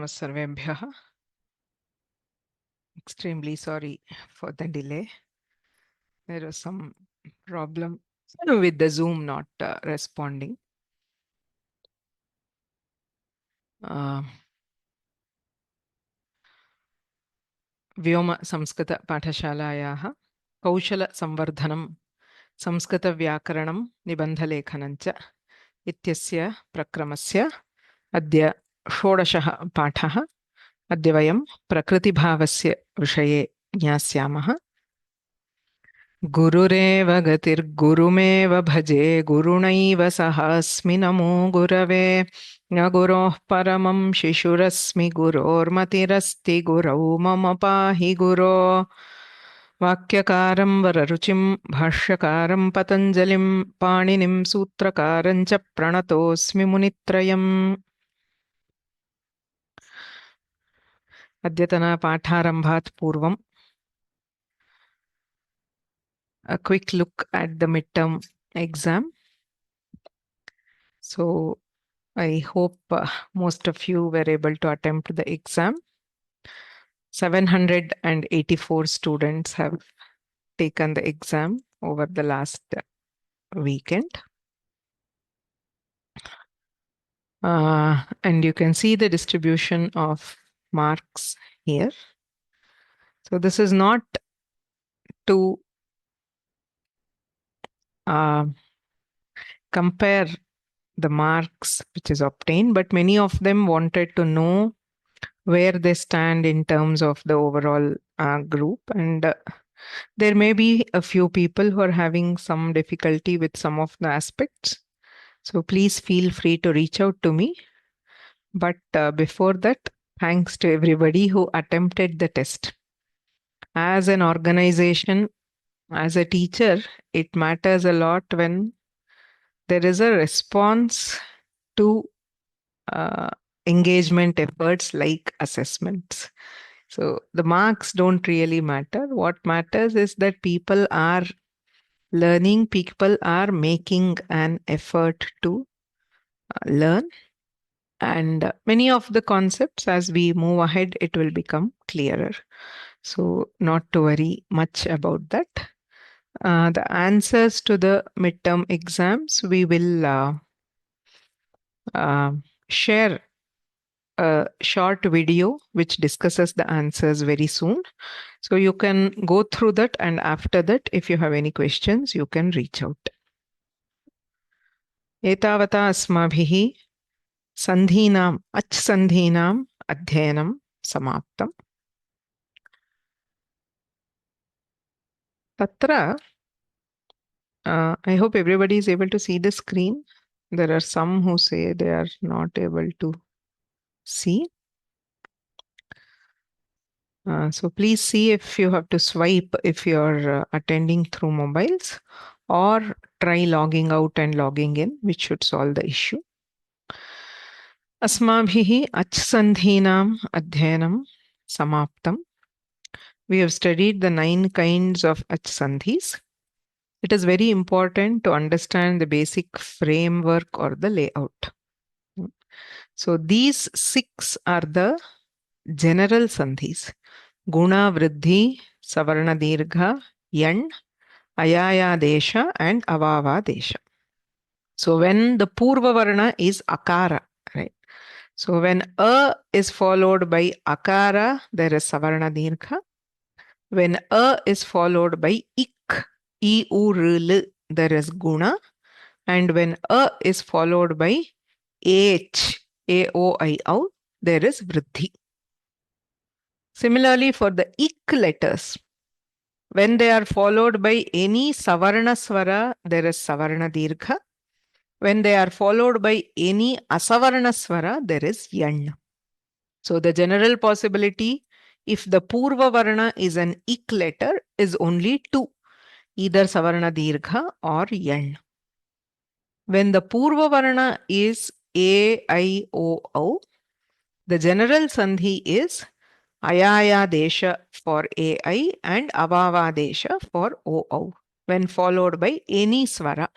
Namaskar sarvebhyah. Extremely sorry for the delay. There was some problem with the Zoom not responding. व्योम संस्कृत पाठशालायाः कौशल संवर्धनं संस्कृत व्याकरणं निबन्धलेखनञ्च इत्यस्य प्रक्रमस्य अद्य षोडशः पाठः। अद्य वयं प्रकृतिभावस्य विषये ज्ञास्यामः। गुरुरेव गतिर्गुरुमेव भजे गुरुणैव सहास्मि नमो गुरवे न गुरोः परमं शिशुरस्मि गुरोर्मतिरस्ति गुरौ मम पाहि गुरो। वाक्यकारं वररुचिं भाष्यकारं पतञ्जलिं पाणिनिं सूत्रकारं च प्रणतोऽस्मि मुनित्रयम्। अद्यतनपाठारम्भात् पूर्वं a quick look at the midterm exam. So I hope most of you were able to attempt the exam. 784 students have taken the exam over the last weekend. And you can see the distribution of marks here. So this is not to compare the marks which is obtained, but many of them wanted to know where they stand in terms of the overall group. And there may be a few people who are having some difficulty with some of the aspects. So please feel free to reach out to me. But before that, thanks to everybody who attempted the test. As an organization, as a teacher, it matters a lot when there is a response to engagement efforts like assessments. So the marks don't really matter. What matters is that people are learning, people are making an effort to learn. And many of the concepts, as we move ahead, it will become clearer. So not to worry much about that. The answers to the midterm exams, we will share a short video which discusses the answers very soon. So you can go through that, and after that, if you have any questions, you can reach out. एतावता अस्माभिः सन्धीनाम् अच् सन्धीनाम् अध्ययनं समाप्तम्। तत्र I hope everybody is able to see the screen. There are some who say they are not able to see. So please see if you have to swipe if you're attending through mobiles, or try logging out and logging in, which should solve the issue. Asmabhihi achsandhinam adhyanam samaptam. We have studied the 9 kinds of achsandhis. It is very important to understand the basic framework or the layout. So these 6 are the general sandhis. Guna, Vriddhi, Savarna Dirgha, Yan, Ayaya Desha, and Avava Desha. So when the Purva Varna is Akara, right? So when A is followed by Akara, there is Savarna Dirgha. When A is followed by Ik, I, U, R, L, there is Guna. And when A is followed by H, A, O, I, O, there is Vriddhi. Similarly, for the Ik letters, when they are followed by any Savarna Swara, there is Savarna Dirgha. When they are followed by any Asavarna Swara, there is Yan. So the general possibility, if the Purva Varna is an Ik letter, is only 2, either Savarna Dirgha or Yan. When the Purva Varna is A, I, O, O, the general Sandhi is Ayaya Desha for AI and Avava Desha for OO, when followed by any Swara,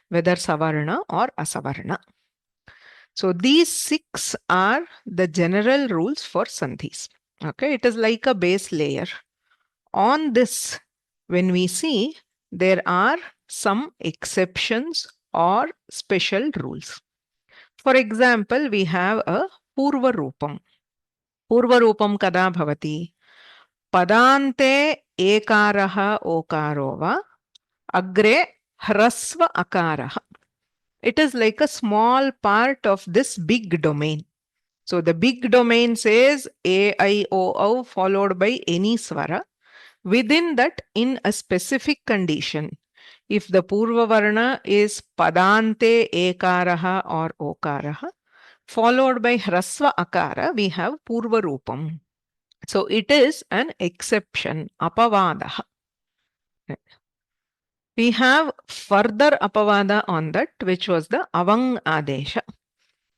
whether Savarna or Asavarna. So these 6 are the general rules for sandhis. Okay, it is like a base layer. On this, when we see, there are some exceptions or special rules. For example, we have a Purva Rupam. Purva Rupam kada bhavati? Padante ekaraha okaro va agre hrasva akaraha. It is like a small part of this big domain. So the big domain says A, I, O, followed by any swara. Within that, in a specific condition, if the Purva Varna is Padante Ekaraha or Okaraha, followed by Hrasva Akara, we have Purva Rupam. So it is an exception, Apavadaha. We have further Apavada on that, which was the Avang Adesha.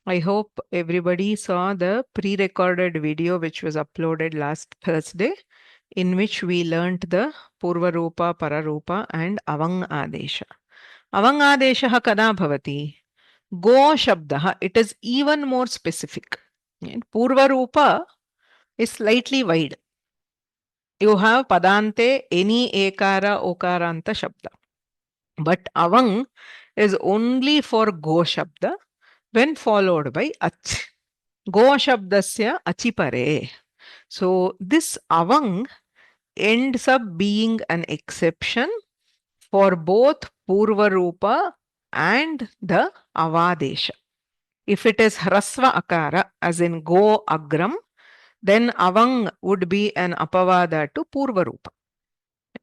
I hope everybody saw the pre-recorded video which was uploaded last Thursday, in which we learnt the Purvarupa, Pararupa and Avang Adesha. Avang Adesha kada bhavati? Go Shabdaha. It is even more specific. Purvarupa is slightly wide. You have Padante, any Ekara, Okaranta Shabda. But Avang is only for Go Shabda when followed by Ach. Go Shabdasya Achipare. So this Avang ends up being an exception for both Purvarupa and the Avadesha. If it is Hrasva Akara, as in Go Agram, then Avang would be an Apavada to Purvarupa.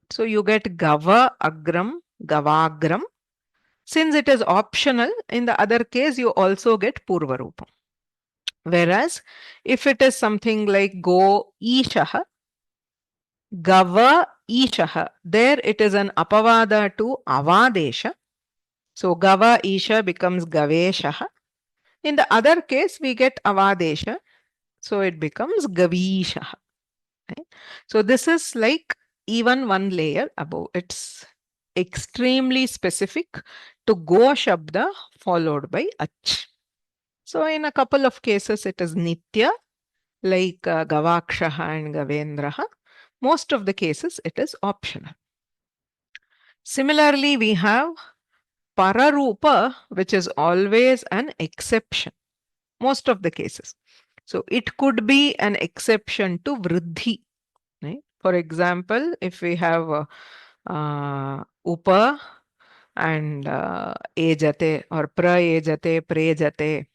So you get Gava Agram, Gavagram. Since it is optional, in the other case, you also get Purvarupa. Whereas, if it is something like Go Ishaha, Gava Ishaha, there it is an Apavada to Avadesha. So Gava Isha becomes Gaveshaha. In the other case, we get Avadesha. So it becomes Gavishaha. Right? So this is like even one layer above. It's extremely specific to Go Shabda followed by Ach. So in a couple of cases, it is Nitya, like Gavakshaha and Gavendraha. Most of the cases, it is optional. Similarly, we have Pararupa, which is always an exception. Most of the cases. So it could be an exception to Vriddhi. Right? For example, if we have Upa and Ejate or Praejate, Prejate,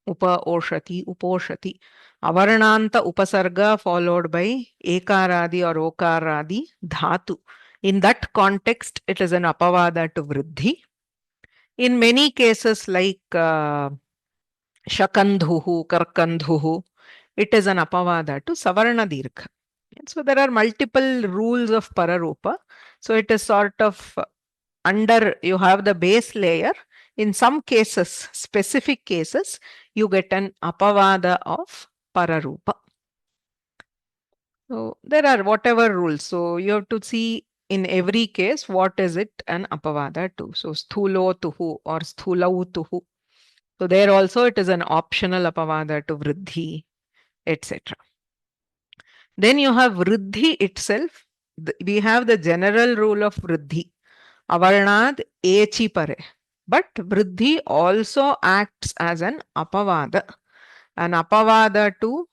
Upa Oshati, Uposhati. Avarnanta Upasarga followed by Ekaradi or Okaradi Dhatu. In that context, it is an Apavada to Vriddhi. In many cases like Shakandhuhu, Karkandhuhu, it is an Apavada to Savarna Dirgha. So there are multiple rules of Pararupa. So it is sort of under, you have the base layer. In some cases, specific cases, you get an Apavada of Pararupa. So there are whatever rules. So you have to see in every case, what is it an Apavada to? So Sthulo Tuhu or Sthulau Tuhu. So there also it is an optional Apavada to Vriddhi, etc. Then you have Vriddhi itself. We have the general rule of Vriddhi. Avarnad Echi Pare. But Vriddhi also acts as an Apavada. An Apavada to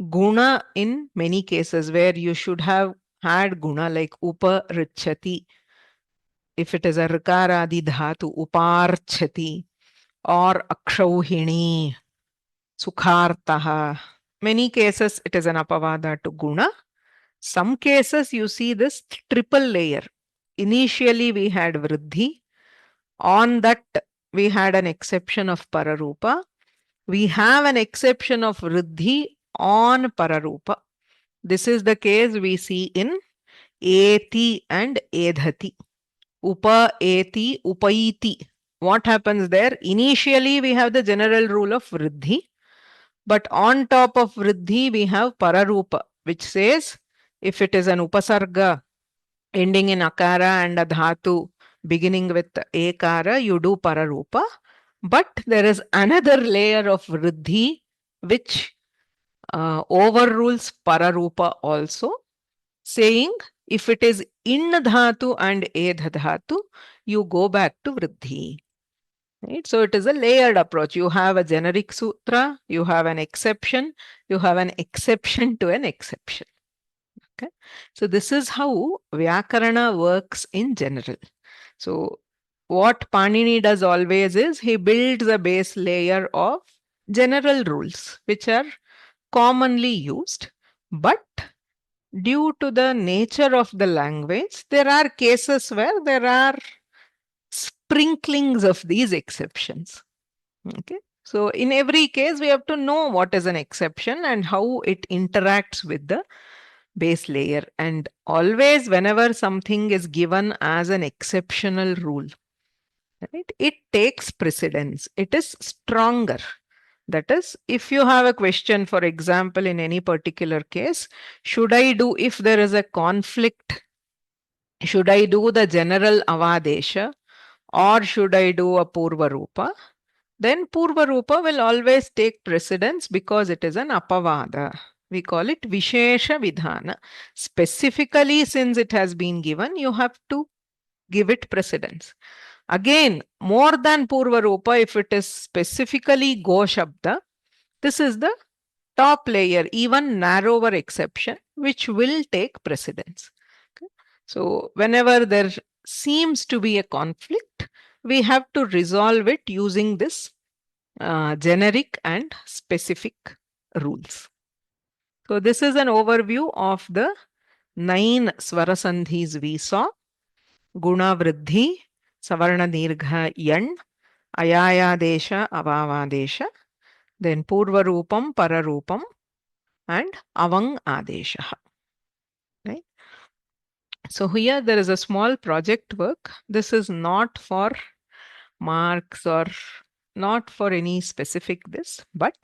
Guna in many cases where you should have had Guna like Upa Richati. If it is a Rikaradi Dhatu, Uparchati or Akshauhini, Sukhartaha. Many cases it is an Apavada to Guna. Some cases you see this triple layer. Initially we had Vriddhi. On that we had an exception of Pararupa. We have an exception of Vriddhi on Pararupa. This is the case we see in Eti and Edhati. Upa, Eti, Upaiti. What happens there? Initially we have the general rule of Vriddhi. But on top of Vriddhi we have Pararupa, which says if it is an Upasarga ending in Akara and a Dhatu beginning with Ekara, you do Pararupa. But there is another layer of vriddhi which overrules pararupa also, saying if it is in dhatu and edha dhatu, you go back to vriddhi. Right? So it is a layered approach. You have a generic sutra, you have an exception to an exception. Okay. So this is how Vyakarana works in general. So what Panini does always is he builds a base layer of general rules which are commonly used, but due to the nature of the language, there are cases where there are sprinklings of these exceptions. Okay. So in every case, we have to know what is an exception and how it interacts with the base layer. And always, whenever something is given as an exceptional rule, right, it takes precedence. It is stronger. That is, if you have a question, for example, in any particular case, should I do, if there is a conflict, should I do the general avadesha or should I do a purva rupa? Then purva rupa will always take precedence because it is an apavada. We call it vishesha vidhana. Specifically, since it has been given, you have to give it precedence. Again, more than purva rupa, if it is specifically go shabda, this is the top layer, even narrower exception, which will take precedence. Okay. So whenever there seems to be a conflict, we have to resolve it using this generic and specific rules. So this is an overview of the 9 swarasandhis we saw. Guna vriddhi, savarna dirgha yan, ayayadesha, avavadesha, then purvarupam, pararupam, and avang adesha. Right? So here there is a small project work. This is not for marks or not for any specific this, but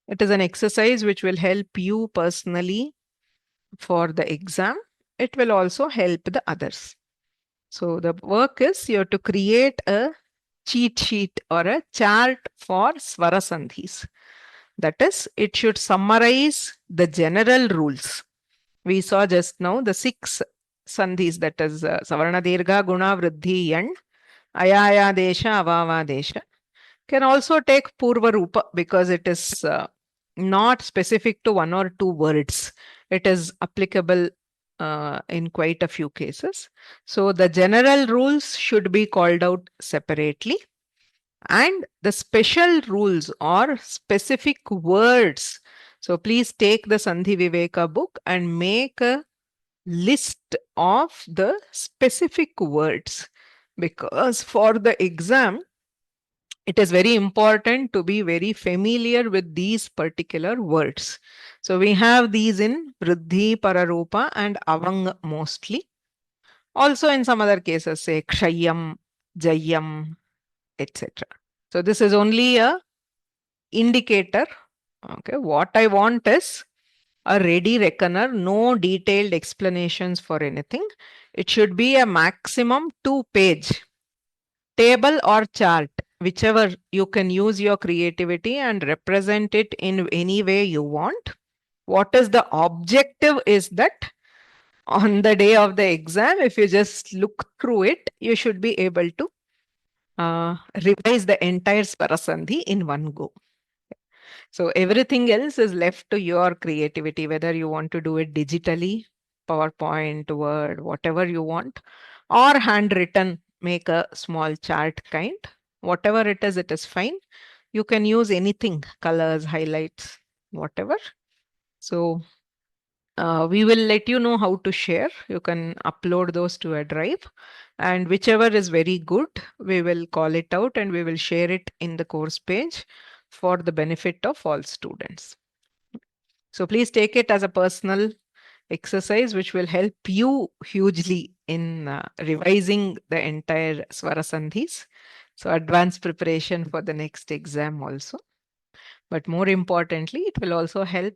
it is an exercise which will help you personally for the exam. It will also help the others. So the work is you have to create a cheat sheet or a chart for swarasandhis. That is, it should summarize the general rules. We saw just now the 6 sandhis, that is savarna dirgha, guna, vriddhi, and ayaya desha, avava desha. Can also take purva rupa because it is not specific to one or two words. It is applicable in quite a few cases. So the general rules should be called out separately, and the special rules or specific words. So please take the Sandhi Viveka book and make a list of the specific words, because for the exam, it is very important to be very familiar with these particular words. So we have these in Vriddhi, Pararupa, and Avang mostly. Also in some other cases, say Kshayam, Jayam, etc. So this is only a indicator. Okay, what I want is a ready reckoner, no detailed explanations for anything. It should be a maximum 2-page table or chart, whichever you can use your creativity and represent it in any way you want. What is the objective is that on the day of the exam, if you just look through it, you should be able to revise the entire Swarasandhi in one go. So everything else is left to your creativity, whether you want to do it digitally, PowerPoint, Word, whatever you want, or handwritten, make a small chart kind. Whatever it is fine. You can use anything, colors, highlights, whatever. So we will let you know how to share. You can upload those to a drive, and whichever is very good, we will call it out and we will share it in the course page for the benefit of all students. So please take it as a personal exercise which will help you hugely in revising the entire Swarasandhis. So advanced preparation for the next exam also. But more importantly, it will also help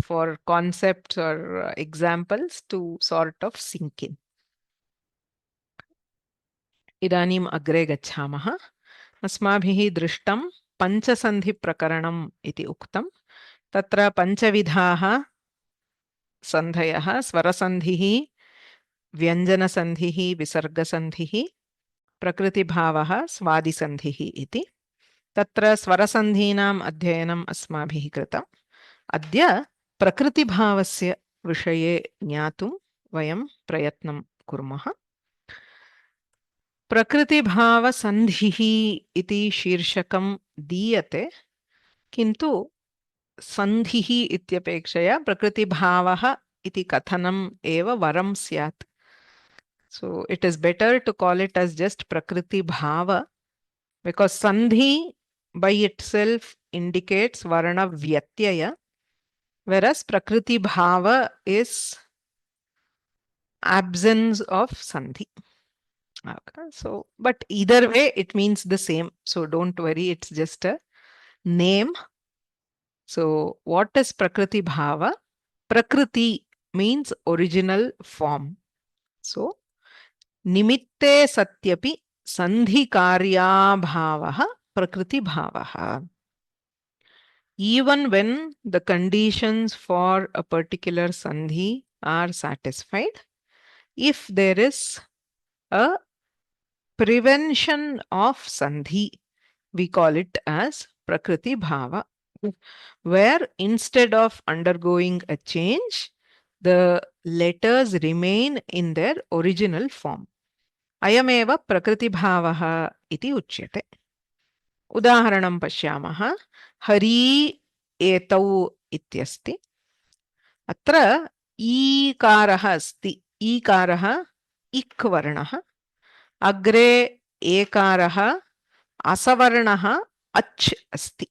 for concepts or examples to sort of sink in. Idanim agre gacchamaha. अस्माभिः दृष्टं पञ्चसन्धिप्रकरणम् इति उक्तं। तत्र पञ्चविधाः सन्धयः: स्वरसन्धिः, व्यञ्जनसन्धिः, विसर्गसन्धिः, प्रकृतिभावः, स्वादिसन्धिः इति। तत्र स्वरसन्धीनाम् अध्ययनम् अस्माभिः कृतम्। अद्य प्रकृतिभावस्य विषये ज्ञातुं वयं प्रयत्नं कुर्मः। प्रकृतिभावसन्धिः इति शीर्षकं दीयते, किन्तु सन्धिः इत्यपेक्षया प्रकृतिभावः इति कथनम् एव वरं स्यात्. So it is better to call it as just Prakriti Bhava, because Sandhi by itself indicates Varna Vyatyaya, whereas Prakriti Bhava is absence of Sandhi. Okay, so, but either way it means the same. So don't worry, it's just a name. So what is Prakriti Bhava? Prakriti means original form. So निमित्ते सत्यपि सन्धिकार्याभावः प्रकृतिभावः. Even when the conditions for a particular sandhi are satisfied, if there is a prevention of sandhi, we call it as prakriti bhava, where instead of undergoing a change, the letters remain in their original form. अयमेव प्रकृतिभावः इति उच्यते. उदाहरणं पश्यामः. हरी एतौ इत्यस्ति. अत्र ईकारः अस्ति. ईकारः इक् वर्णः. अग्रे एकारः असवर्णः अच् अस्ति.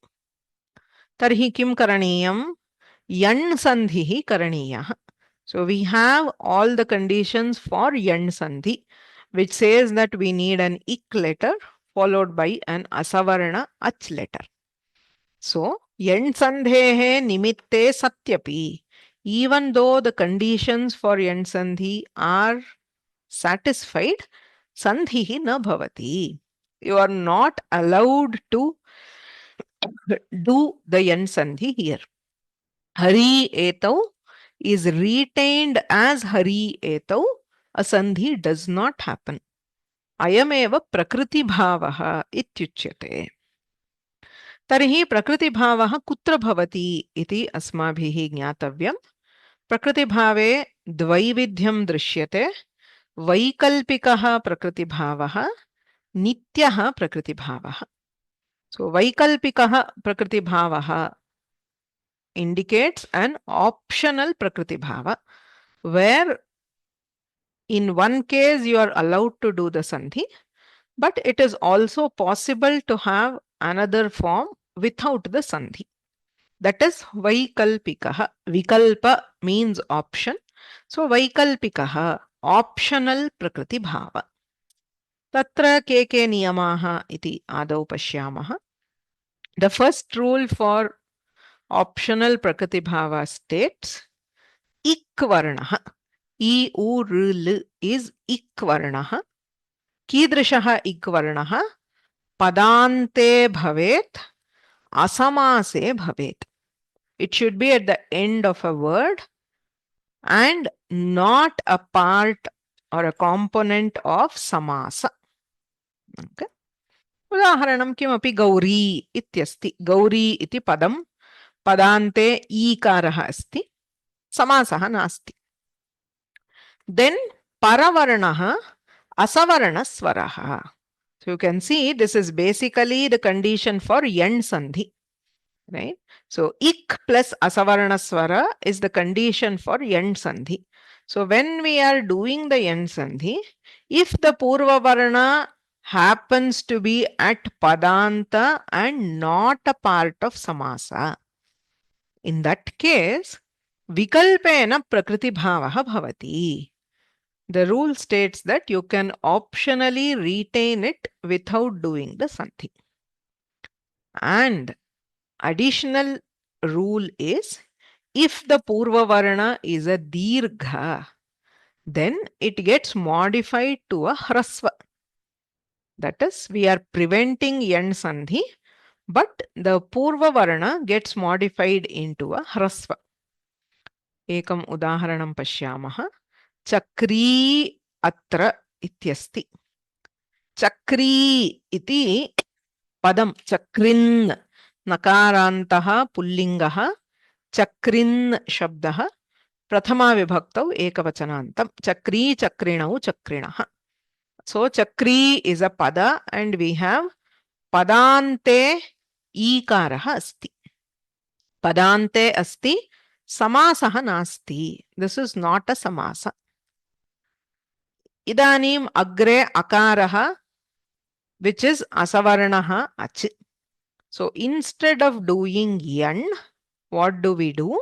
तर्हि किं करणीयं? यण् सन्धिः करणीयः. So we have all the conditions for yand sandhi, which says that we need an ik letter followed by an asavarna ach letter. So yand sandhehe nimitte satyapi, even though the conditions for yand sandhi are satisfied, sandhihi na bhavati. You are not allowed to do the yand sandhi here. Hari etau is retained as Hari etau, a sandhi does not happen. Ayameva prakriti bhavaha ityuchyate. Tarhi prakriti bhavaha kutra bhavati iti asmabhihi jnatavyam. Prakriti bhave dvaividhyam drishyate. Vaikalpikaha prakriti bhavaha, nityaha prakriti bhavaha. So vaikalpikaha prakriti bhavaha indicates an optional prakriti bhava, where in one case you are allowed to do the sandhi, but it is also possible to have another form without the sandhi. That is vaikalpikaha. Vikalpa means option. So vaikalpikaha, optional prakriti bhava. Tatra ke niyamaha iti adau pashyamaha. The first rule for optional prakriti bhava states ik varnaha. I u r l is ik varnaha. कीदृशः इक् वर्णः? पदान्ते भवेत्, असमासे भवेत्. It should be at the end of a word and not a part or a component of samasa. Okay. उदाहरणं किमपि गौरी इत्यस्ति. गौरी इति पदं, पदान्ते ईकारः अस्ति, समासः नास्ति. Then paravarnah asavarnaswaraha. So you can see this is basically the condition for yand sandhi, right? So ik plus asavarnaswara is the condition for yand sandhi. So when we are doing the yand sandhi, if the purva varna happens to be at padanta and not a part of samasa, in that case vikalpena prakriti bhavaha bhavati. The rule states that you can optionally retain it without doing the sandhi. And additional rule is, if the purva varna is a dirgha, then it gets modified to a hrasva. That is, we are preventing Yan Sandhi, but the Purva Varna gets modified into a Hrasva. Ekam udaharanam pashyamah. Chakri atra ityasti. Chakri iti padam. Chakrin nakarantaha pullingaha. Chakrin shabdaha. Prathama vibhaktau ekavachanantam. Chakri chakrinau chakrinaha. So chakri is a pada and we have padante ikaraha asti. Padante asti, samasaha nasti. This is not a samasa. Idanim agre akaraha, which is asavarnaha ach. So instead of doing yan, what do we do?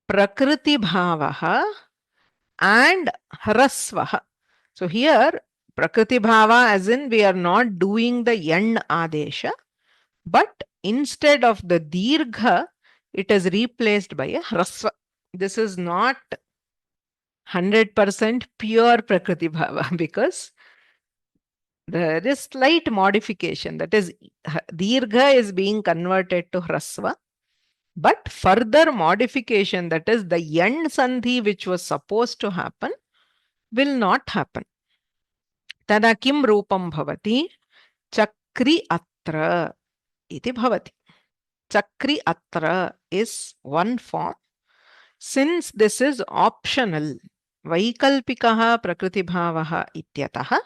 Prakriti bhavaha and hrasvaha. So here prakriti bhava as in we are not doing the yan adesha, but instead of the dirgha, it is replaced by a hrasva. This is not 100% pure prakriti bhava because there is slight modification. That is, dirgha is being converted to hrasva, but further modification, that is the yan sandhi which was supposed to happen, will not happen. Tada kim rupam bhavati? Chakri atra iti bhavati. Chakri atra is one form. Since this is optional, vaikalpikaha prakriti bhavaha ityataha,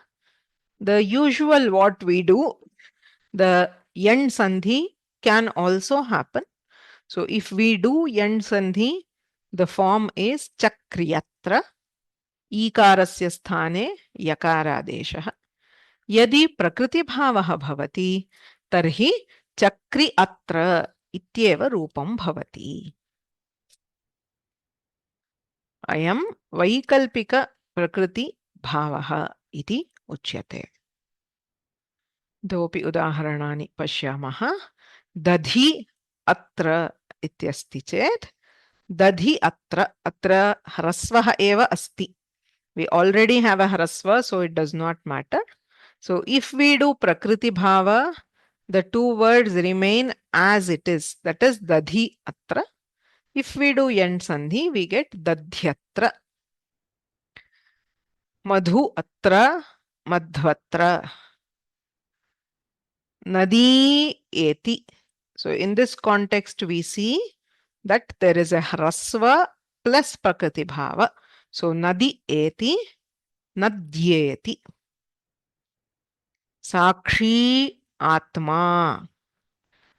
the usual what we do, the yan sandhi can also happen. So if we do yan sandhi, the form is chakriyatra, ikarasya sthane yakaradeshah. Yadi prakriti bhavaha bhavati, tarhi chakri atra ityeva rupam bhavati. Ayam vaikalpika prakriti bhavaha iti uchyate. Dopi udaharanani pashyamaha. Dadhi atra ityasti chet. Dadhi atra, atra hrasvaha eva asti. We already have a hrasva, so it does not matter. So if we do prakriti bhava, the two words remain as it is. That is dadhi atra. If we do yan sandhi, we get dadhyatra. Madhu atra, madhvatra. Nadi eti. So in this context, we see that there is a hrasva plus prakriti bhava. So nadi eti, nadyeti. Sakshi atma.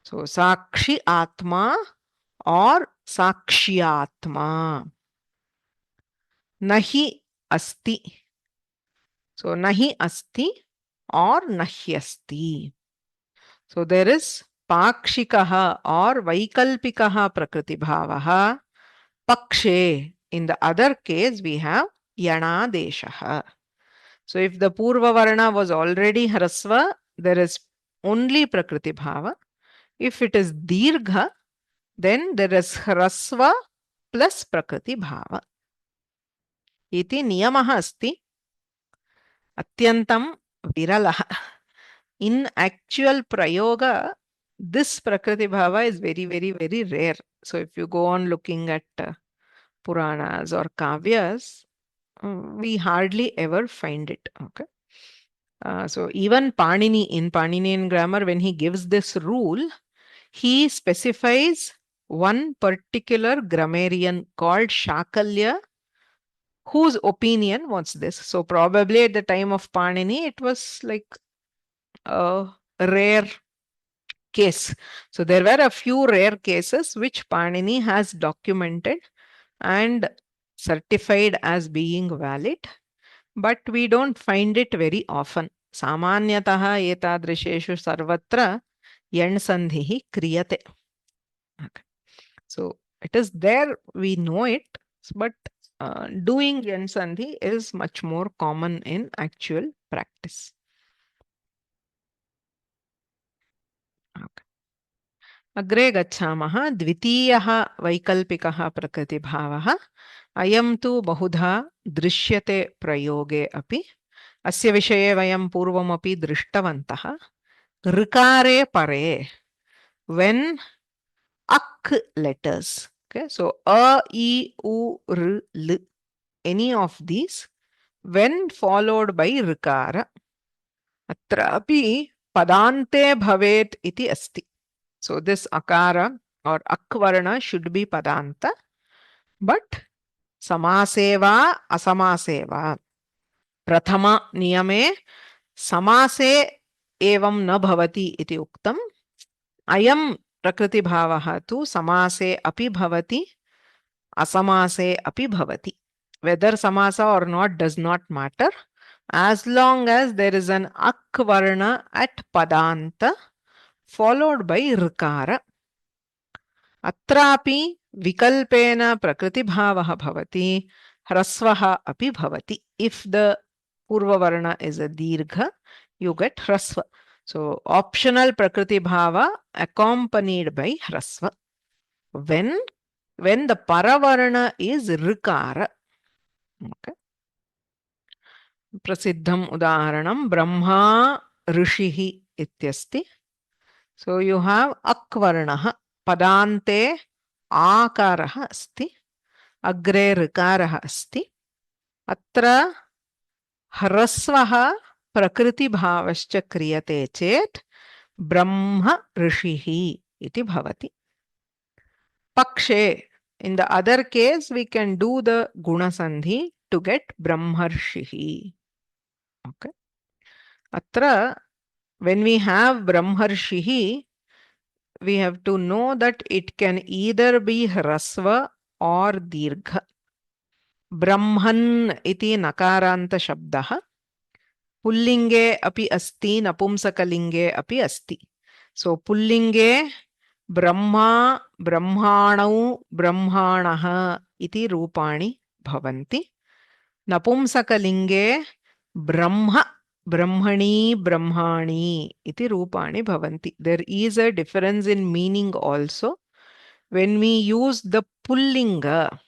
So sakshi atma or sakshyatma. Nahi asti. So nahi asti or nahyasti. So there is pakshikaha or vaikalpikaha prakriti bhavaha. Pakshe. In the other case, we have yanadeshaha. So if the purva varna was already hrasva, there is only prakriti bhava. If it is dirgha, then there is hrasva plus prakriti bhava. Iti niyamaha asti. Atyantam viralaha. In actual prayoga, this prakriti bhava is very, very, very rare. So if you go on looking at Puranas or Kavyas, we hardly ever find it. Okay. So even Panini, in Paninian grammar, when he gives this rule, he specifies one particular grammarian called Shakalya, whose opinion was this. So probably at the time of Panini, it was like a rare case. So there were a few rare cases which Panini has documented and certified as being valid, but we don't find it very often. Samanyataha etadrisheshu sarvatra yan sandhihi kriyate. Okay. So it is there, we know it, but doing yan sandhi is much more common in actual practice. Okay. Agre gacchamaha dvitiyaha vaikalpikaha prakriti bhavaha ayam tu bahudha drishyate prayoge api अस्य विषये वयं पूर्वमपि दृष्टवन्तः. ऋकारे परे, when ak letters, okay, so a, e, u, r, l, any of these, when followed by ऋकार, अत्रापि padante bhavet iti asti. So this akara or akvarna should be padanta, but samaseva asamaseva. Prathama niyame samase evam na bhavati iti uktam. Ayam prakriti bhavaha tu samase api bhavati, asamase api bhavati. Whether samasa or not does not matter, as long as there is an akvarna at padanta followed by ऋकार. अत्रापि विकल्पेन प्रकृतिभावः भवति, ह्रस्वः अपि भवति. If the purvavarna is a dirgha, you get hrasva. So optional prakriti bhava accompanied by hrasva. When the paravarna is rikara. Okay. Prasiddham udaharanam brahma rishihi ityasti. So you have akvarnaha, padante akaraha asti, agre rikaraha asti. Atra ह्रस्वः प्रकृति भावश्च क्रियते चेत् ब्रह्म ऋषिः इति भवति. पक्षे, in the other case we can do the guna sandhi to get brahmarshihi. Okay. Atra when we have brahmarshihi, we have to know that it can either be hrasva or dirgha. Brahman iti nakaranta shabdah. Pullinge api asti, napumsakalinge api asti. So pullinge brahma, brahmanau, brahmanaha iti rupani bhavanti. Napumsakalinge brahma, brahmani, brahmani iti rupani bhavanti. There is a difference in meaning also. When we use the pullinga,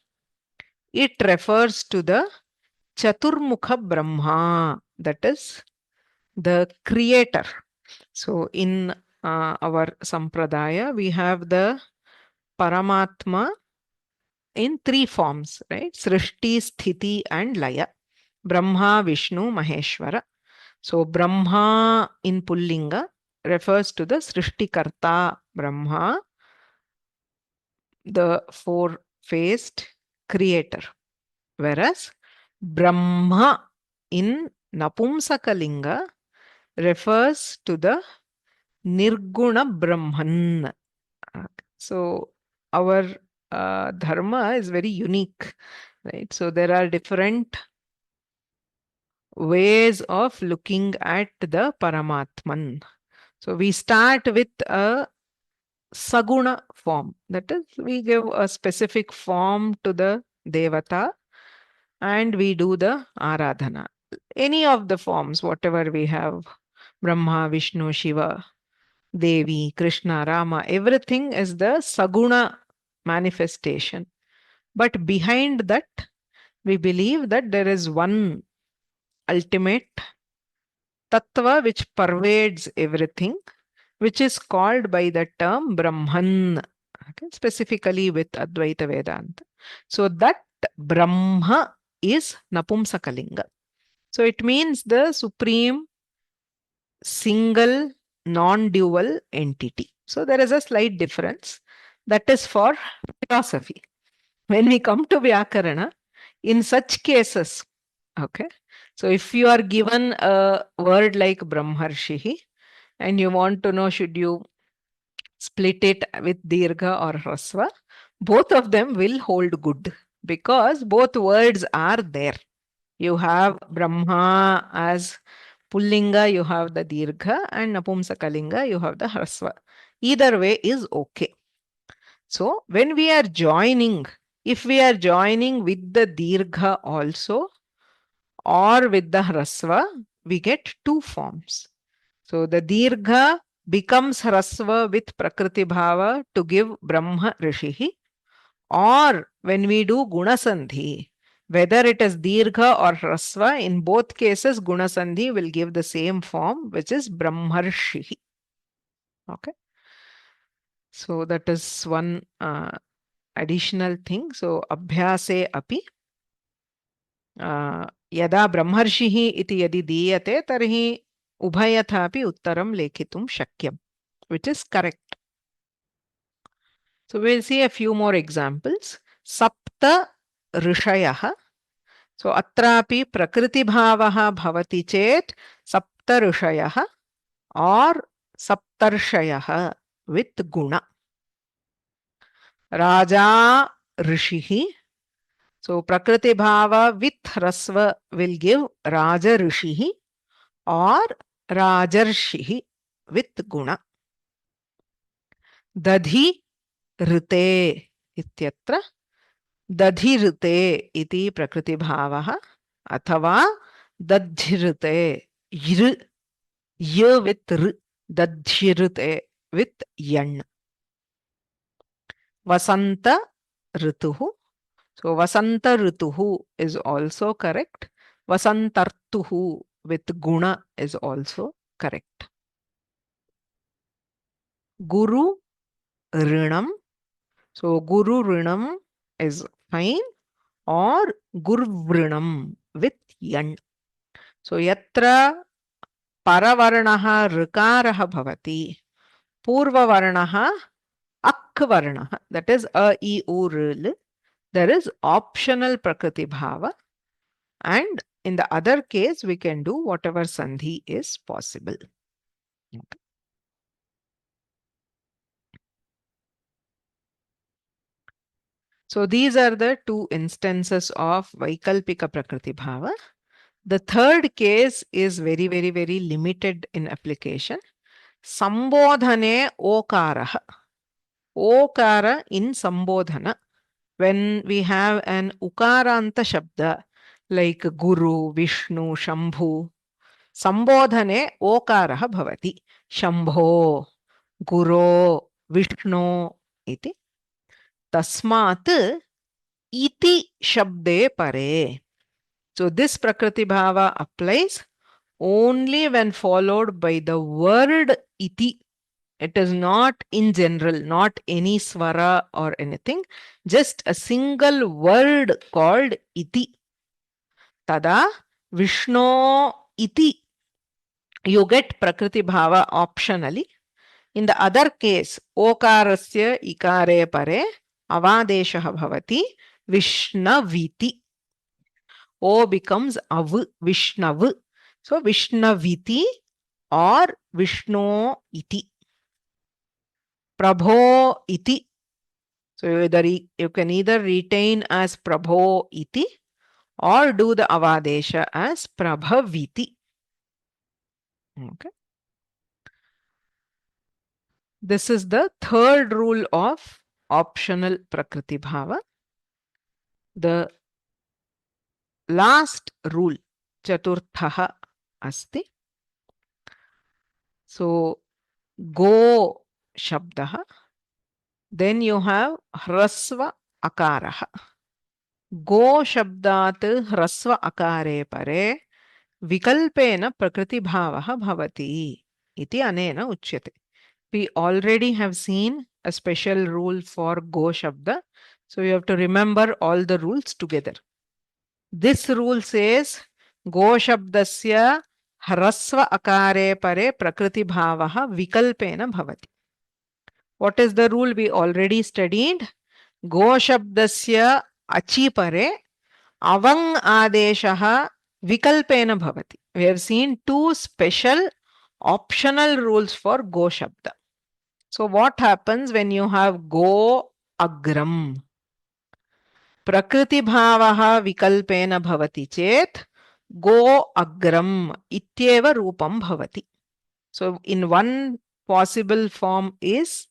it refers to the Chaturmukha Brahma, that is the creator. So in our Sampradaya, we have the Paramatma in three forms, right? Srishti, Sthiti and Laya. Brahma, Vishnu, Maheshwara. So Brahma in Pullinga refers to the Srishtikarta Brahma, the four-faced creator. Whereas Brahma in Napumsakalinga refers to the Nirguna Brahman. So our dharma is very unique, right? So there are different ways of looking at the Paramatman. So we start with a Saguna form. That is, we give a specific form to the Devata and we do the Aradhana. Any of the forms, whatever we have, Brahma, Vishnu, Shiva, Devi, Krishna, Rama, everything is the Saguna manifestation. But behind that, we believe that there is one ultimate Tattva which pervades everything, which is called by the term Brahman, okay, specifically with Advaita Vedanta. So that Brahma is Napumsakalinga. So it means the supreme single non-dual entity. So there is a slight difference. That is for philosophy. When we come to Vyakarana, in such cases, okay, so if you are given a word like Brahmarshihi and you want to know should you split it with Dirgha or Hrasva, both of them will hold good because both words are there. You have Brahma as Pullinga, you have the Dirgha, and Napumsakalinga, you have the Hrasva. Either way is okay. So when we are joining, if we are joining with the Dirgha also or with the Hrasva, we get two forms. So the Dirgha becomes Hrasva with Prakriti Bhava to give Brahma Rishihi, or when we do Guna Sandhi, Whether it is Dirgha or Hrasva, in both cases, Guna Sandhi will give the same form, which is Brahmarshihi. Okay. So that is one additional thing. So Abhyase api यदा ब्रह्मर्षिः इति यदि दीयते तर्हि उभयथापि उत्तरं लेखितुं शक्यं, which is correct. So we'll see a few more examples. Sapta rishayah. So atrapi prakriti-bhavah bhavati chet sapta rishayah or saptarshayah with guna. Raja rishihi. So prakriti bhava with rasva will give Raja Rishihi or Rajarshihi with guna. Dadhi rite ityatra dadhi rite iti prakriti bhavaha athava dadhirite y with r dadhirite with yan. Vasanta rituhu. So Vasanta Rituhu is also correct. Vasantartuhu with guna is also correct. Guru Rinam. So Guru Rinam is fine, or Gurvrinam with yan. So Yatra Paravarnaha Rikaraha Bhavati Purvavarnaha Akvarnaha, that is a I U R. There is optional Prakriti Bhava, and in the other case we can do whatever Sandhi is possible. Okay. So these are the two instances of Vaikalpika Prakriti Bhava. The third case is very limited in application. Sambodhane Okaraha. Okara in Sambodhana. When we have an Ukaranta Shabda like Guru, Vishnu, Shambhu, Sambodhane Okaraha bhavati. Shambho, Guro, Vishnu iti. Tasmat iti shabde pare. So this Prakriti Bhava applies only when followed by the word iti. It is not in general, not any swara or anything, just a single word called iti. Tada Vishnu iti. You get Prakriti Bhava optionally. In the other case, Okarasya ikare pare avadeshah bhavati Vishnaviti. O becomes av, Vishnav. So Vishnaviti or Vishnu iti. Prabho iti. So you can either retain as Prabho iti or do the avadesha as Prabhaviti. Okay. This is the third rule of optional Prakriti Bhava. The last rule, Chaturthaha asti. So, Go Shabdaha. Then you have Hrasva Akaraha. Go Shabdat Hrasva Akare Pare Vikalpena Prakriti Bhavaha Bhavati iti anena uchyate. We already have seen a special rule for Go Shabda. So you have to remember all the rules together. This rule says Go Shabdasya Hrasva Akare Pare Prakriti Bhavaha Vikalpena Bhavati. What is the rule we already studied? Go Shabdasya Achi Pare Avang Adeshaha Vikalpena Bhavati. We have seen two special optional rules for Go Shabda. So what happens when you have Go Agram? Prakriti Bhavaha Vikalpena Bhavati Chet Go Agram Ityeva Rupam Bhavati. So in one possible form is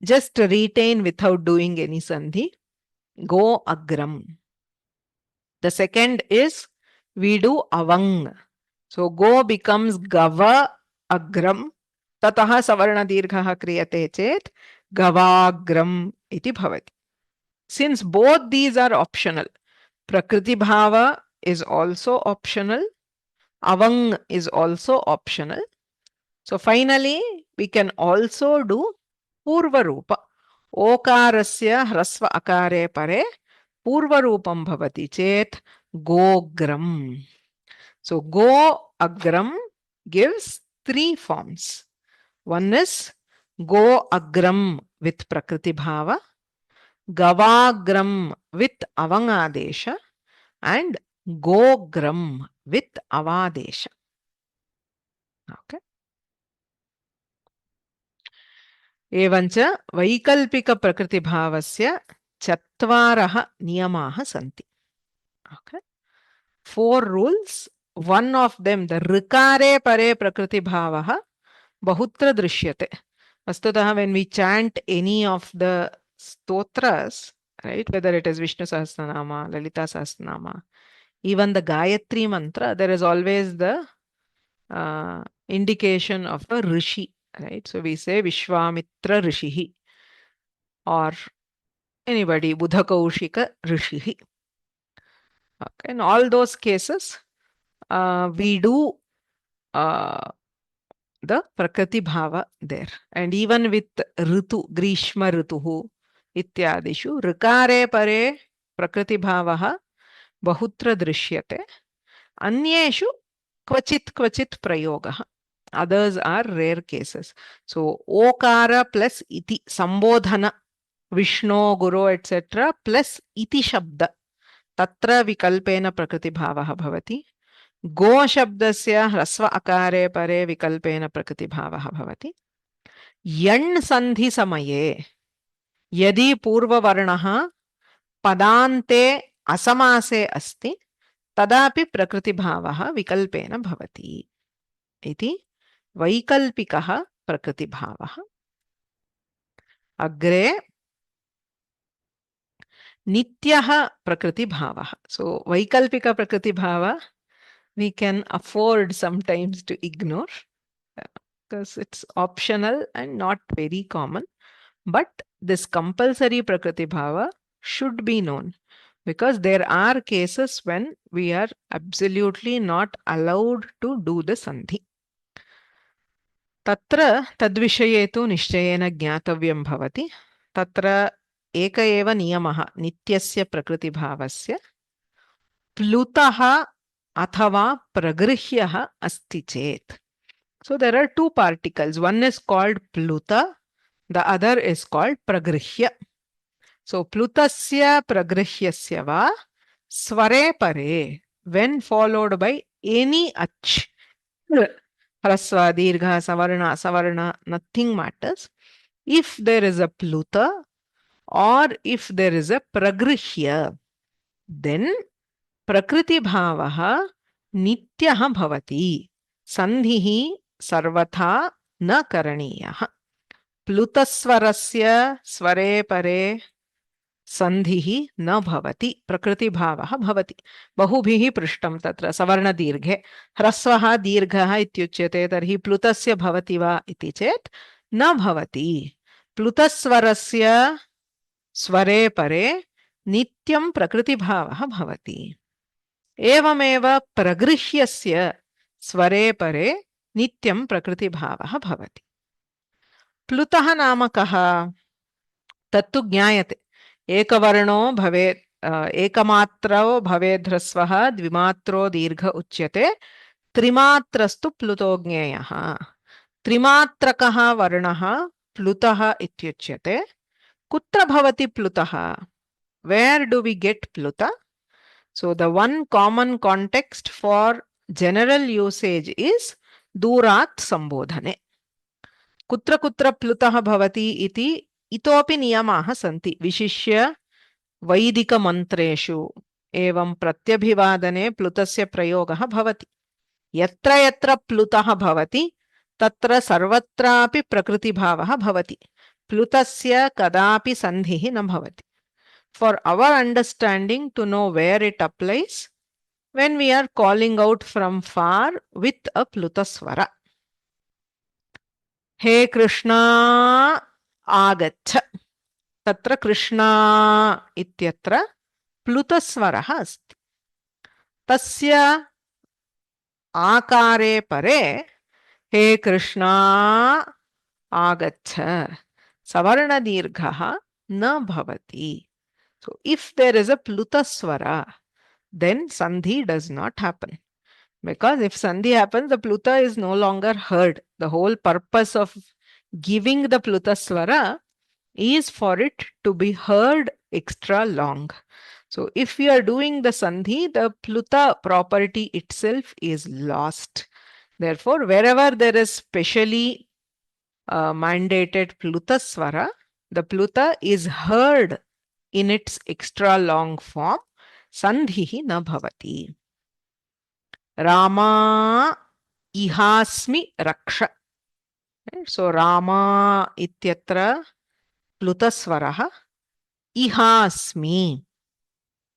just retain without doing any sandhi. Go Agram. The second is we do Avang. So Go becomes Gava Agram. Tataha Savarna Dirghaha Kriyate Chet Gavagram iti bhavati. Since both these are optional, Prakriti bhava is also optional. Avang is also optional. So finally, we can also do Purva Rupa. Okarasya hrasva akare pare Purva Rupam bhavati chet Gogram. So Go Agram gives three forms. One is Go Agram with Prakriti Bhava, Gavagram with Avangadesha, and Gogram with Avadesha. Okay. एवञ्च वैकल्पिकप्रकृतिभावस्य चत्वारः नियमाः सन्ति. Okay. 4 rules. One of them, the ऋकारे परे प्रकृतिभावः बहुत्र दृश्यते. Vastutah, when we chant any of the stotras, right, whether it is Vishnu Sahasranama, Lalita Sahasranama, even the Gayatri mantra, there is always the indication of a rishi, right? So we say Vishwamitra Rishihi, or anybody, Buddha Kaushika Rishihi. Okay. In all those cases, we do the Prakriti Bhava there. And even with Ritu, Grishma Rituhu, Ityadishu, Rikare Pare Prakriti Bhavaha Bahutra Drishyate. Anyeshu Kvachit Prayogaha. Others are rare cases. So, Okara plus Iti, Sambodhana, Vishnu, Guru, etc. plus Iti Shabda. Tatra Vikalpena Prakriti Bhavaha Bhavati. Go Shabdasya Hrasva Akare Pare Vikalpena Prakriti Bhavaha Bhavati. Yan Sandhi Samaye Yadi Purva Varnaha Padante Asamase Asti Tadapi Prakriti Bhavaha Vikalpena Bhavati. Iti Vaikalpikaha Prakriti Bhavaha. Agre Nityaha Prakriti Bhavaha. So Vaikalpika Prakriti Bhava we can afford sometimes to ignore because it's optional and not very common. But this compulsory Prakriti Bhava should be known because there are cases when we are absolutely not allowed to do the Sandhi. Tatra tadvishaye tu nishchayena jnatavyam bhavati. Tatra eka eva niyamaha nityasya Prakriti Bhavasya plutaha athava pragrihyaha asti chet. So there are two particles. One is called pluta, the other is called pragrihya. So plutasya pragrihyasyava va sware pare when followed by any ach. Hrasva, dirgha, savarna, nothing matters. If there is a pluta or if there is a pragrihya, then Prakriti Bhavaha Nityaha Bhavati. Sandhihi Sarvatha Na Karaniyaha. Plutaswarasya Sware Pare Sandhihi Na Bhavati. Prakriti Bhavaha Bhavati. Bahubhihi Prishtam Tatra Savarna Dirghe. Hrasvaha Dirghaha Ityuchyate Tarhi Plutasya Bhavati Va Iti Chet Na Bhavati. Plutaswarasya Sware Pare Nityam Prakriti Bhavaha Bhavati. एवमेव प्रगृह्यस्य स्वरे परे नित्यं प्रकृतिभावः भवति. प्लुतः नाम कः? तत्तु ज्ञायते. एकवर्णो भवेत्, एकमात्रो भवेद् ह्रस्वः, द्विमात्रो दीर्घ उच्यते, त्रिमात्रस्तु प्लुतो ज्ञेयः. त्रिमात्रकः वर्णः प्लुतः इत्युच्यते. कुत्र भवति प्लुतः? Where do we get pluta? So the one common context for general usage is Durat Sambodhane. Kutra kutra plutah bhavati iti itopi niyamaha santi. Vishishya Vaidika mantreshu evam pratyabhivadane plutasya prayogaha bhavati. Yatra yatra plutah bhavati tatra sarvatrapi prakriti bhavaha bhavati. Plutasya kadapi sandhihi na bhavati. For our understanding to know where it applies, when we are calling out from far with a Plutaswara. He Krishna Agacha. Tatra Krishna ityatra प्लुतस्वरः अस्ति। तस्य आकारे परे हे कृष्णा आगच्छ सवर्णदीर्घः न भवति. So if there is a plutaswara, then sandhi does not happen. Because if sandhi happens, the pluta is no longer heard. The whole purpose of giving the plutaswara is for it to be heard extra long. So if we are doing the sandhi, the pluta property itself is lost. Therefore, wherever there is specially mandated plutaswara, the pluta is heard in its extra long form. Sandhihi na bhavati. Rama ihasmi raksha. So Rama ityatra plutaswaraha ihasmi.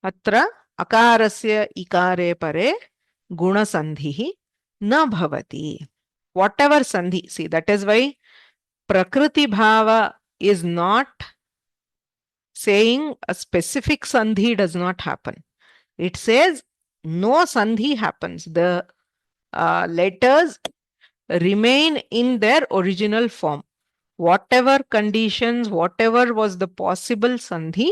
Atra akarasya ikare pare gunasandhihi na bhavati. Whatever sandhi, see, that is why prakriti bhava is not saying a specific sandhi does not happen. It says no sandhi happens. The letters remain in their original form. Whatever conditions, whatever was the possible sandhi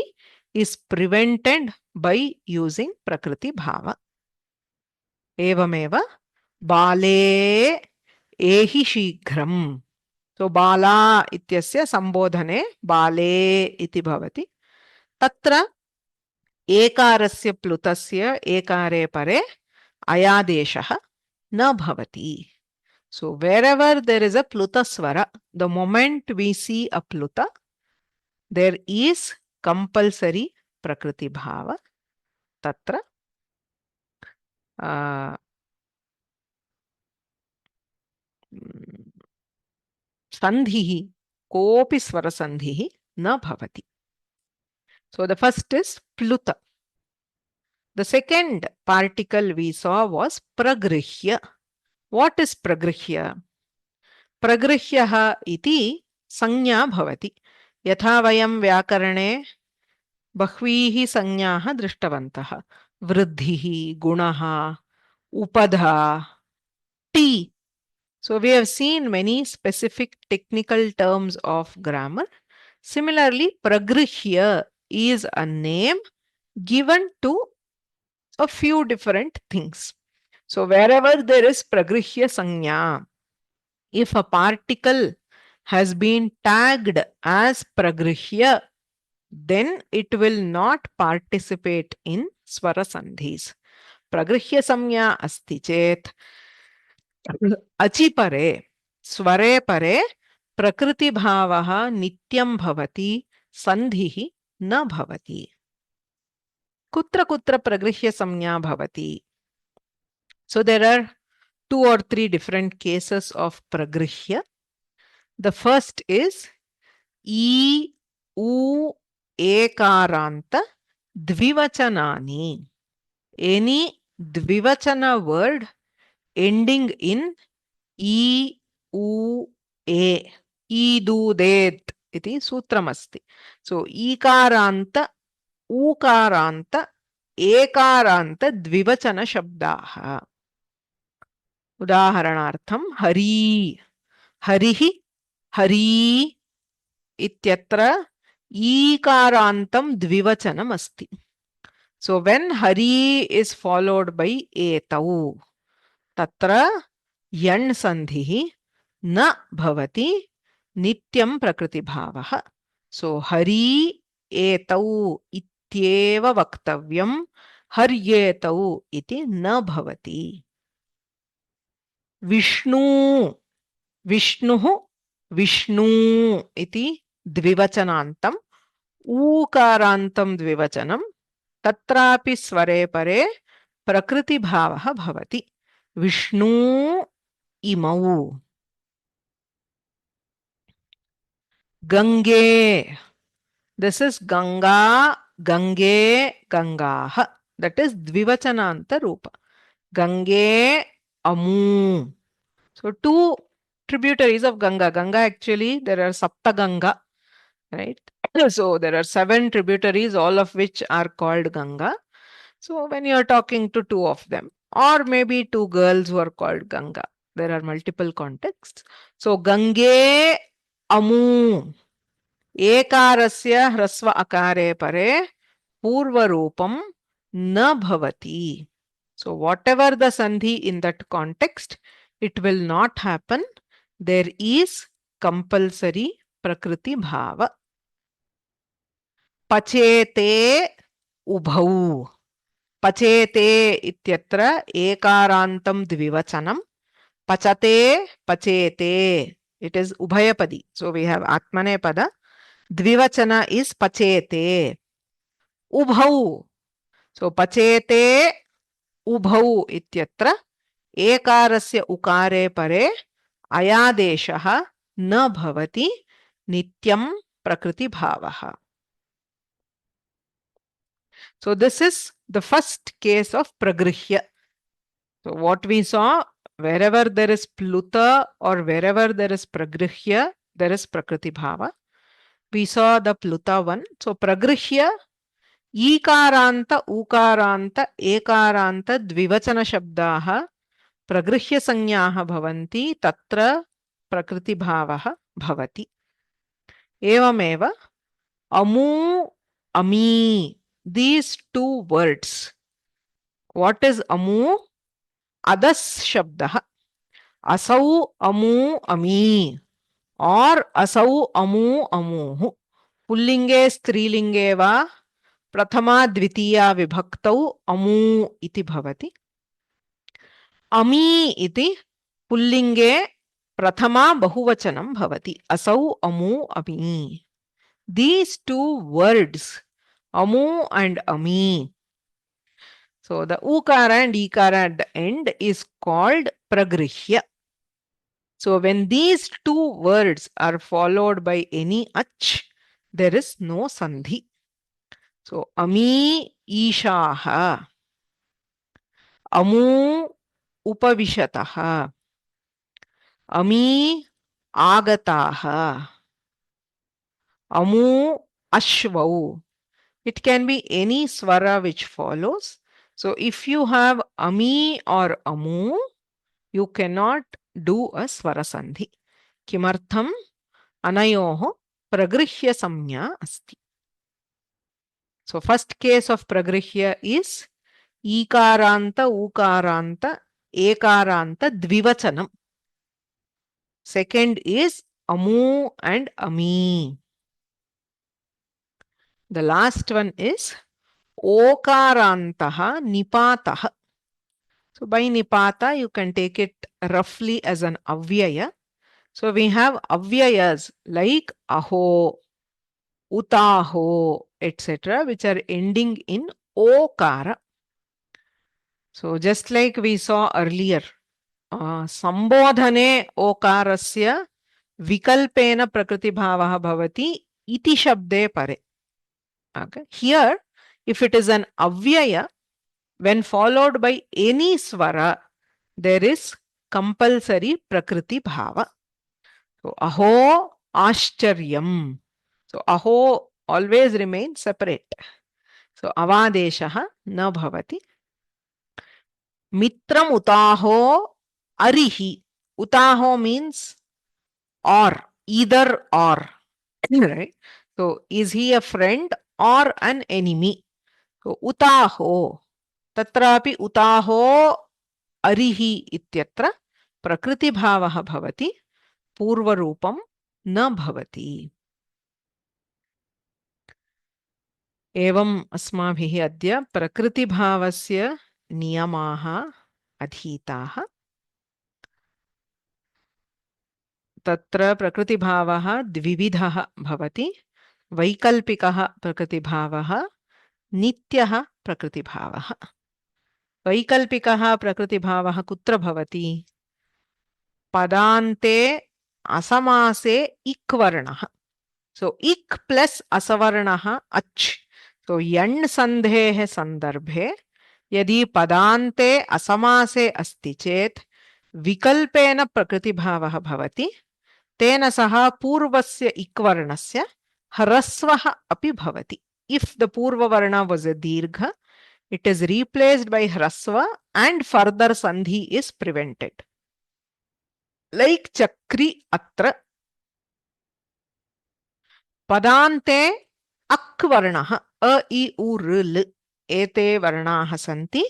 is prevented by using prakriti bhava. Evameva bale ehi shighram. So bala ityasya sambodhane bale iti bhavati. Tatra एकारस्य प्लुतस्य एकरे परे अयादेशः न भवति. So wherever there is a plutaswara, the moment we see a pluta, there is compulsory prakriti bhava. Tatra sandhihi, kopi swara sandhihi na bhavati. So the first is pluta. The second particle we saw was pragrihya. What is pragrihya? Pragrihyaha iti sanya bhavati. Yatha vayam vyakarane bahvihi sanyaha drishtavantaha. Vruddhihi, gunaha, upadha, ti. So we have seen many specific technical terms of grammar. Similarly, pragrihya is a name given to a few different things. So wherever there is pragrihya sanya, if a particle has been tagged as pragrihya, then it will not participate in swara sandhis. Pragrihya samya asti chet achi pare sware pare prakriti bhavaha nityam bhavati sandhihi na bhavati. Kutra kutra pragrihya samya bhavati. So there are 2 or 3 different cases of pragrihya. The first is E, U, Ekaranta, Dvivachanani. Any Dvivachana word ending in E, U, E. Idudet iti sutramasti. So Ikaranta, Ukaranta, Ekaranta Dvivachana shabdaha. Udaharanartham Hari. Harihi, Hari ityatra ईकारांtam dvivachanam asti. So when Hari is followed by etau, tatra yan sandhihi na bhavati nityam prakriti bhavaha. So Hari etau ityeva vaktavyam haryetau iti na bhavati. Vishnu, Vishnuhu, Vishnu iti द्विवचनान्तं ऊकारान्तं द्विवचनं तत्रापि स्वरे परे प्रकृतिभावः भवति. Vishnu इमौ. Gange, this is ganga, gange, gangaah. That is द्विवचनान्त रूप. Gange amu. So 2 tributaries of Ganga. Ganga, actually there are Sapta Ganga, right? So there are 7 tributaries, all of which are called Ganga. So when you are talking to 2 of them, or maybe 2 girls who are called Ganga, there are multiple contexts. So Gange Amu Ekarasya Hrasva Akare Pare Purvarupam Na Bhavati. So whatever the sandhi in that context, it will not happen. There is compulsory prakriti bhava. Pachete ubhau. Pachete ityatra ekarantam dvivachanam. Pachate, pachete. It is ubhayapadi. So we have atmane pada. Dvivachana is pachete. Ubhau. So pachete ubhau ityatra ekarasya ukare pare ayadeshah na bhavati nityam prakriti bhavaha. So this is the first case of pragrihya. So what we saw, wherever there is pluta or wherever there is pragrihya, there is prakriti bhava. We saw the pluta one. So pragrihya, ikaranta, ukaranta, ekaranta, dvivachana shabdaha प्रगृह्य संज्ञाः भवन्ति तत्र प्रकृतिभावः भवति. एवमेव अमू अमी, these 2 words. What is amu? Adas shabdah. Asau amu ami or asau amu amuhu. Pullinge strilinge va prathama dvitiya vibhaktau amu iti bhavati. Ami iti pullinge prathama bahuvachanam bhavati. Asau amu ami. These 2 words, amu and ami. So the ukara and ikara at the end is called pragrihya. So when these 2 words are followed by any ach, there is no sandhi. So ami ishaha, amu upavishataha, ami agataha, amu ashvau. It can be any swara which follows. So if you have ami or amu, you cannot do a swara sandhi. Kimartham anayoho pragrihya samnya asti. So first case of pragrihya is ikaranta, ukaranta, ekaranta, dvivachanam. Second is amu and ami. The last one is okarantaha nipataha. So by nipata, you can take it roughly as an avyaya. So we have avyayas like aho, utaho, etc., which are ending in okara. So just like we saw earlier, sambodhane okarasya vikalpena prakriti bhavaha bhavati iti shabde pare. Okay. Here, if it is an avyaya, when followed by any swara, there is compulsory prakriti bhava. So aho ashcharyam. So aho always remains separate. So avadeshaha na bhavati. Mitram utaho arihi. Utaho means or, either or. Right? So is he a friend or an enemy? So utaho. Tatrapi utaho arihi ityatra prakriti bhavaha bhavati purvarupam na bhavati. एवम् अस्माभिः अद्य प्रकृतिभावस्य नियमाः अधीताः. तत्र प्रकृतिभावः द्विविधः भवति. वैकल्पिकः प्रकृतिभावः, नित्यः प्रकृतिभावः. वैकल्पिकः प्रकृतिभावः कुत्र भवति? पदान्ते असमासे इक् वर्णः. So ik plus asavarnaha ach. So yan sandhehe sandarbhe यदि पदान्ते असमासे अस्ति चेत् विकल्पेन प्रकृतिभावः भवति. तेन सह पूर्वस्य इक् वर्णस्य ह्रस्वः अपि भवति. If the Purva Varna was a Dirgha, it is replaced by hrasva and further sandhi is prevented. Like chakri atra. Padante ak varnaha a I u r l ete varnaha santi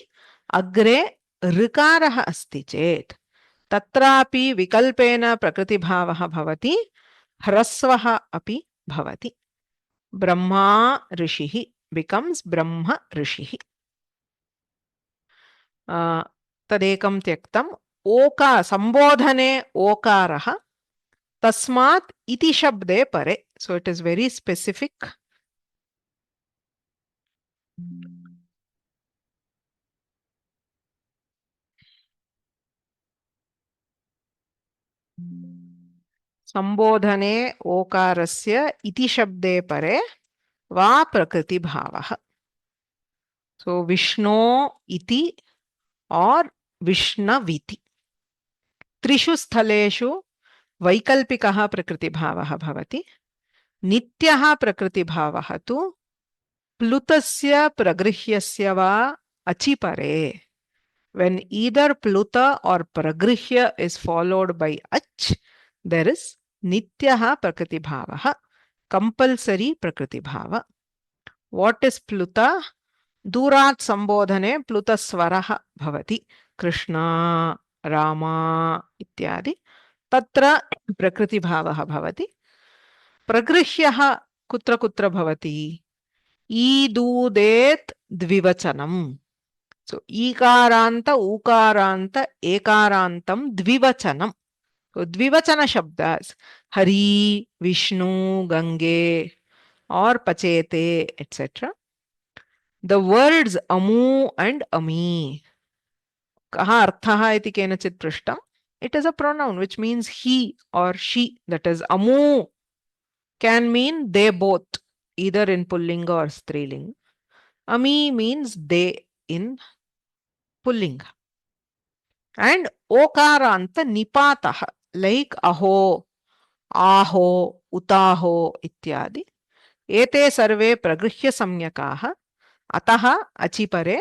agre ऋकारः अस्ति चेत् तत्रापि विकल्पेन प्रकृतिभावः भवति ह्रस्वः अपि भवति. ब्रह्मा ऋषिः becomes ब्रह्म ऋषिः. तदेकं त्यक्तम्. ओका संबोधने ओकारः तस्मात् इति शब्दे परे. So it is very specific. संबोधने ओकारस्य इति शब्दे परे वा प्रकृतिभावः. So विष्णो इति और विष्णविति. त्रिषु स्थलेषु वैकल्पिकः प्रकृतिभावः भवति. नित्यः प्रकृतिभावः तु प्लुतस्य प्रगृह्यस्य वा अचिपरे. When either pluta or pragrihya is followed by ach, there is nityaha prakriti-bhavaha, compulsory prakriti-bhava. What is pluta? Durat sambodhane pluta swaraha bhavati. Krishna, Rama, ityadi. Tatra prakriti-bhavaha bhavati. Pragrihyaha kutra kutra bhavati. Idudet dvivachanam. So, ikaranta, ukaranta, ekarantam, dvivachanam. So, dvivachana shabdas, Hari, Vishnu, Gange, or Pachete, etc. The words amu and ami. Kaha arthaha iti kenachit prishtam. It is a pronoun which means he or she. That is, amu can mean they both, either in Pullinga or Strilinga. Ami means they in Pullinga. And okaranta nipataha, like aho, aho, utaho ityadi. Ete sarve pragrihya samyakaha, ataha achipare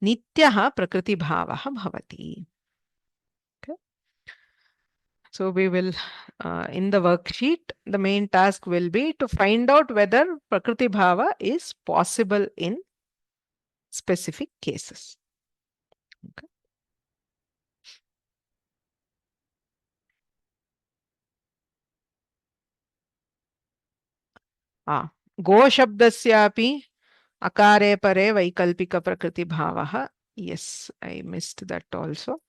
nityaha prakriti bhavaha bhavati. Okay. So we will, in the worksheet, the main task will be to find out whether prakriti bhava is possible in specific cases. Okay. गो शब्दस्यापि अकारे परे वैकल्पिक प्रकृति भावः. Yes, I missed that also.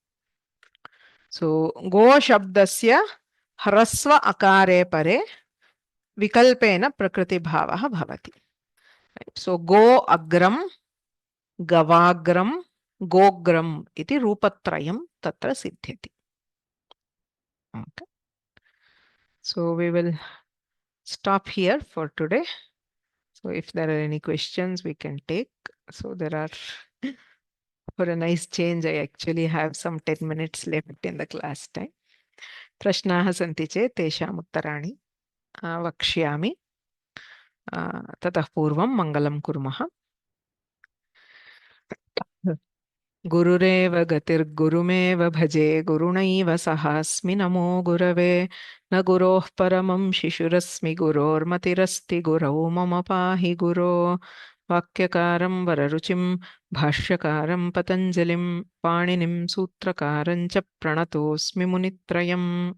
So गो शब्दस्य ह्रस्व अकारे परे विकल्पेन प्रकृति भावः भवति. So गो अग्रम, गवाग्रम, गोग्रम इति रूपत्रयं तत्र सिद्ध्यति. Okay. So we will stop here for today. So if there are any questions, we can take. So there are, for a nice change, I actually have some 10 minutes left in the class time. Prashnaः सन्ति चेत् तेषाम् उत्तराणि वक्ष्यामि. ततः पूर्वं मङ्गलं कुर्मः. गुरुरेव गतिर्गुरुमेव भजे गुरुणैव सहास्मि नमो गुरवे न गुरोः परमं शिशुरस्मि गुरोर्मतिरस्ति गुरौ मम पाहि गुरो. वाक्यकारं वररुचिं भाष्यकारं पतञ्जलिं पाणिनिं सूत्रकारं च प्रणतोऽस्मि मुनित्रयम्.